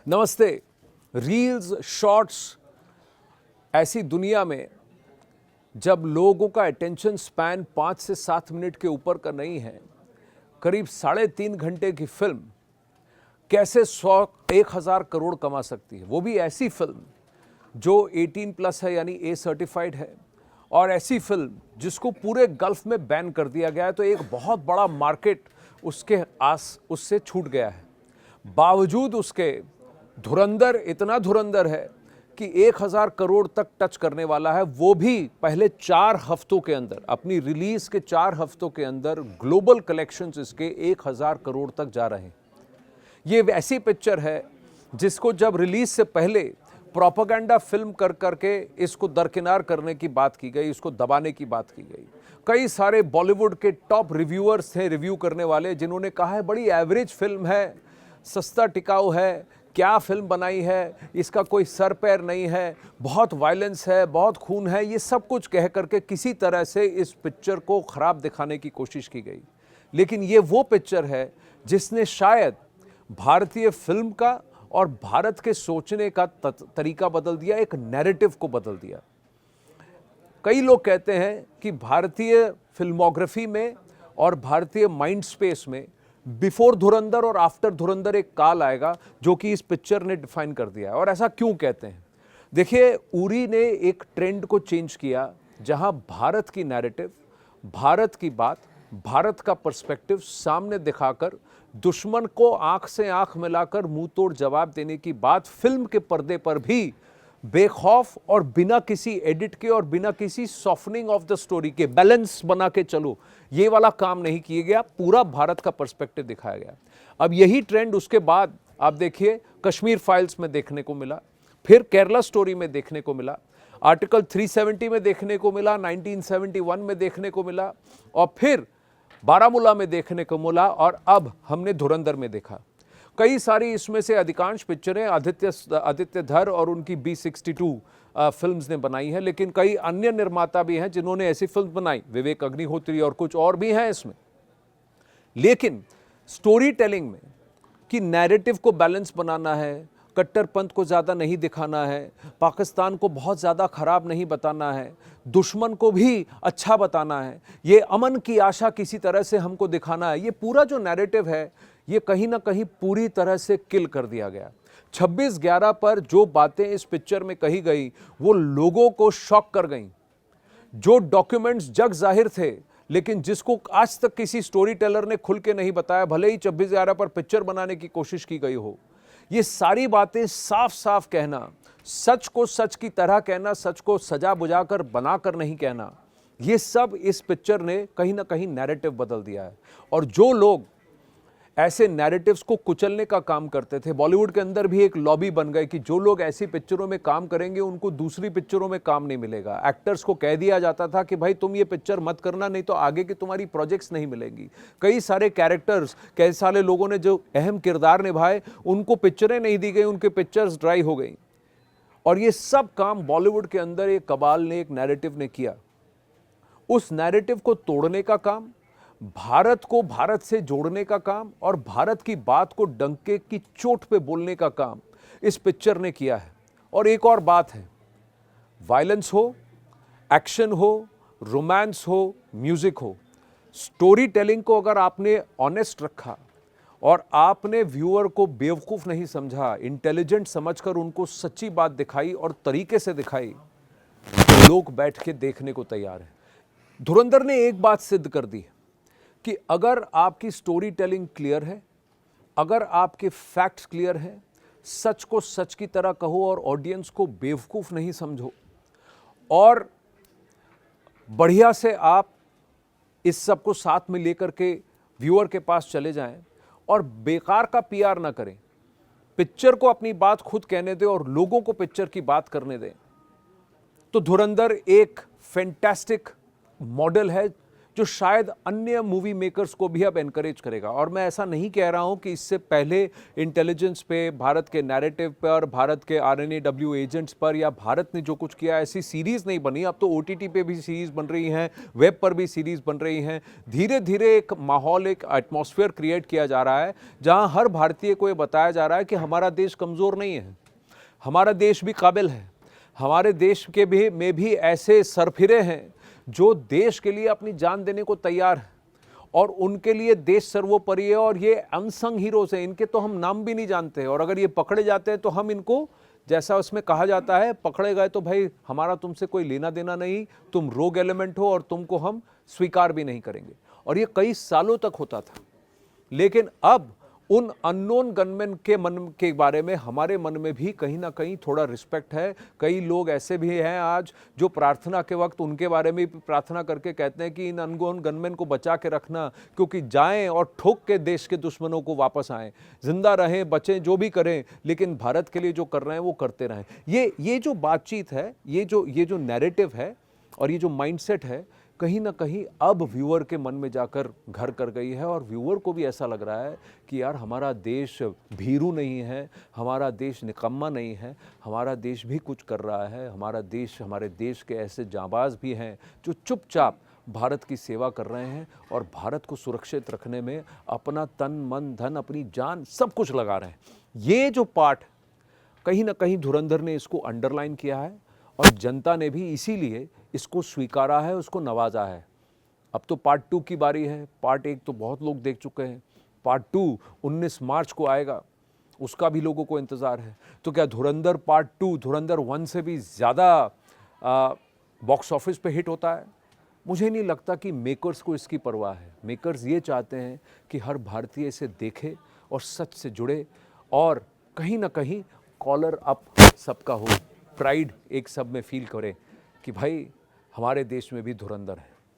नमस्ते। Reels, shorts, ऐसी दुनिया में जब लोगों का अटेंशन स्पैन 5 से 7 मिनट के ऊपर का नहीं है, करीब 3.5 घंटे की फिल्म कैसे 1,000 करोड़ कमा सकती है, वो भी ऐसी फिल्म जो 18+ है, यानी ए सर्टिफाइड है, और ऐसी फिल्म जिसको पूरे गल्फ में बैन कर दिया गया है। तो एक बहुत बड़ा मार्केट उससे छूट गया है। बावजूद उसके धुरंधर इतना धुरंधर है कि 1,000 करोड़ तक टच करने वाला है, वो भी पहले 4 हफ्तों के अंदर। अपनी रिलीज के 4 हफ्तों के अंदर ग्लोबल कलेक्शंस इसके 1,000 करोड़ तक जा रहे हैं। ये ऐसी पिक्चर है जिसको जब रिलीज से पहले प्रोपेगेंडा फिल्म कर करके इसको दरकिनार करने की बात की गई, इसको दबाने की बात की गई। कई सारे बॉलीवुड के टॉप रिव्यूअर्स थे, रिव्यू करने वाले, जिन्होंने कहा है बड़ी एवरेज फिल्म है, सस्ता टिकाऊ है, क्या फिल्म बनाई है, इसका कोई सर पैर नहीं है, बहुत वायलेंस है, बहुत खून है, ये सब कुछ कह करके किसी तरह से इस पिक्चर को खराब दिखाने की कोशिश की गई। लेकिन ये वो पिक्चर है जिसने शायद भारतीय फिल्म का और भारत के सोचने का तरीका बदल दिया, एक नैरेटिव को बदल दिया। कई लोग कहते हैं कि भारतीय फिल्मोग्राफी में और भारतीय माइंड स्पेस में बिफोर धुरंधर और आफ्टर धुरंधर एक काल आएगा, जो कि इस पिक्चर ने डिफाइन कर दिया है। और ऐसा क्यों कहते हैं? देखिए, उरी ने एक ट्रेंड को चेंज किया, जहां भारत की नैरेटिव, भारत की बात, भारत का पर्सपेक्टिव सामने दिखाकर दुश्मन को आंख से आंख मिलाकर मुंह तोड़ जवाब देने की बात फिल्म के पर्दे पर भी बेखौफ और बिना किसी एडिट के और बिना किसी सॉफ्टनिंग ऑफ द स्टोरी के, बैलेंस बना के चलो, ये वाला काम नहीं किया गया। पूरा भारत का पर्सपेक्टिव दिखाया गया। अब यही ट्रेंड उसके बाद आप देखिए कश्मीर फाइल्स में देखने को मिला, फिर केरला स्टोरी में देखने को मिला, आर्टिकल 370 में देखने को मिला, 1971 में देखने को मिला, और फिर बारामूला में देखने को मिला, और अब हमने धुरंधर में देखा। कई सारी इसमें से अधिकांश पिक्चरें आदित्य धर और उनकी B62 फिल्म्स ने बनाई है, लेकिन कई अन्य निर्माता भी हैं जिन्होंने ऐसी फिल्म बनाई, विवेक अग्निहोत्री और कुछ और भी हैं इसमें। लेकिन स्टोरी टेलिंग में कि नैरेटिव को बैलेंस बनाना है, कट्टरपंथ को ज़्यादा नहीं दिखाना है, पाकिस्तान को बहुत ज़्यादा खराब नहीं बताना है, दुश्मन को भी अच्छा बताना है, ये अमन की आशा किसी तरह से हमको दिखाना है, ये पूरा जो नैरेटिव है ये कहीं ना कहीं पूरी तरह से किल कर दिया गया। 26/11 पर जो बातें इस पिक्चर में कही गई वो लोगों को शॉक कर गई। जो डॉक्यूमेंट्स जग जाहिर थे, लेकिन जिसको आज तक किसी स्टोरी टेलर ने खुल के नहीं बताया, भले ही 26/11 पर पिक्चर बनाने की कोशिश की गई हो, ये सारी बातें साफ साफ कहना, सच को सच की तरह कहना, सच को सजा बुझाकर बनाकर नहीं कहना, ये सब इस पिक्चर ने कहीं ना कहीं नैरेटिव बदल दिया है। और जो लोग ऐसे नैरेटिव्स को कुचलने का काम करते थे, बॉलीवुड के अंदर भी एक लॉबी बन गई कि जो लोग ऐसी पिक्चरों में काम करेंगे उनको दूसरी पिक्चरों में काम नहीं मिलेगा। एक्टर्स को कह दिया जाता था कि भाई तुम ये पिक्चर मत करना, नहीं तो आगे की तुम्हारी प्रोजेक्ट्स नहीं मिलेंगी। कई सारे कैरेक्टर्स, कई सारे लोगों ने जो अहम किरदार निभाए, उनको पिक्चरें नहीं दी गई, उनके पिक्चर्स ड्राई हो गई। और ये सब काम बॉलीवुड के अंदर एक कबाल ने, एक नैरेटिव ने किया। उस नैरेटिव को तोड़ने का काम, भारत को भारत से जोड़ने का काम, और भारत की बात को डंके की चोट पे बोलने का काम इस पिक्चर ने किया है। और एक और बात है, वायलेंस हो, एक्शन हो, रोमांस हो, म्यूजिक हो, स्टोरी टेलिंग को अगर आपने ऑनेस्ट रखा और आपने व्यूअर को बेवकूफ़ नहीं समझा, इंटेलिजेंट समझकर उनको सच्ची बात दिखाई और तरीके से दिखाई, तो लोग बैठ के देखने को तैयार हैं। धुरंधर ने एक बात सिद्ध कर दी कि अगर आपकी स्टोरी टेलिंग क्लियर है, अगर आपके फैक्ट्स क्लियर हैं, सच को सच की तरह कहो और ऑडियंस को बेवकूफ़ नहीं समझो, और बढ़िया से आप इस सब को साथ में लेकर के व्यूअर के पास चले जाएं और बेकार का पीआर ना करें, पिक्चर को अपनी बात खुद कहने दें और लोगों को पिक्चर की बात करने दें, तो धुरंधर एक फैंटास्टिक मॉडल है जो शायद अन्य मूवी मेकर्स को भी अब एनकरेज करेगा। और मैं ऐसा नहीं कह रहा हूं कि इससे पहले इंटेलिजेंस पे, भारत के नैरेटिव पर, भारत के RNAW एजेंट्स पर या भारत ने जो कुछ किया ऐसी सीरीज नहीं बनी। अब तो OTT पे भी सीरीज बन रही हैं, वेब पर भी सीरीज बन रही हैं। धीरे धीरे एक माहौल, एक एटमॉस्फेयर क्रिएट किया जा रहा है जहां हर भारतीय को ये बताया जा रहा है कि हमारा देश कमजोर नहीं है, हमारा देश भी काबिल है। हमारे देश के में भी ऐसे सरफिरे हैं जो देश के लिए अपनी जान देने को तैयार है और उनके लिए देश सर्वोपरि है। और ये अनसंग हीरोज हैं, इनके तो हम नाम भी नहीं जानते। और अगर ये पकड़े जाते हैं तो हम इनको, जैसा उसमें कहा जाता है, पकड़े गए तो भाई हमारा तुमसे कोई लेना देना नहीं, तुम रोग एलिमेंट हो और तुमको हम स्वीकार भी नहीं करेंगे। और ये कई सालों तक होता था। लेकिन अब उन अननोन गनमैन के मन के बारे में हमारे मन में भी कहीं ना कहीं थोड़ा रिस्पेक्ट है। कई लोग ऐसे भी हैं आज जो प्रार्थना के वक्त उनके बारे में भी प्रार्थना करके कहते हैं कि इन अननोन गनमैन को बचा के रखना, क्योंकि जाएं और ठोक के देश के दुश्मनों को वापस आएं, जिंदा रहें, बचें, जो भी करें, लेकिन भारत के लिए जो कर रहे हैं वो करते रहें। ये जो बातचीत है, ये जो नैरेटिव है और ये जो माइंडसेट है, कहीं ना कहीं अब व्यूअर के मन में जाकर घर कर गई है। और व्यूअर को भी ऐसा लग रहा है कि यार हमारा देश भीरू नहीं है, हमारा देश निकम्मा नहीं है, हमारा देश भी कुछ कर रहा है। हमारा देश, हमारे देश के ऐसे जांबाज भी हैं जो चुपचाप भारत की सेवा कर रहे हैं और भारत को सुरक्षित रखने में अपना तन, मन, धन, अपनी जान सब कुछ लगा रहे हैं। ये जो पार्ट कहीं ना कहीं धुरंधर ने इसको अंडरलाइन किया है और जनता ने भी इसीलिए इसको स्वीकारा है, उसको नवाजा है। अब तो पार्ट 2 की बारी है। पार्ट 1 तो बहुत लोग देख चुके हैं, पार्ट 2 19 मार्च को आएगा, उसका भी लोगों को इंतज़ार है। तो क्या धुरंधर पार्ट 2 धुरंधर 1 से भी ज़्यादा बॉक्स ऑफिस पे हिट होता है? मुझे नहीं लगता कि मेकर्स को इसकी परवाह है। मेकर्स ये चाहते हैं कि हर भारतीय इसे देखे और सच से जुड़े और कहीं ना कहीं कॉलर अप सबका हो, प्राइड एक सब में फील करे कि भाई हमारे देश में भी धुरंधर है।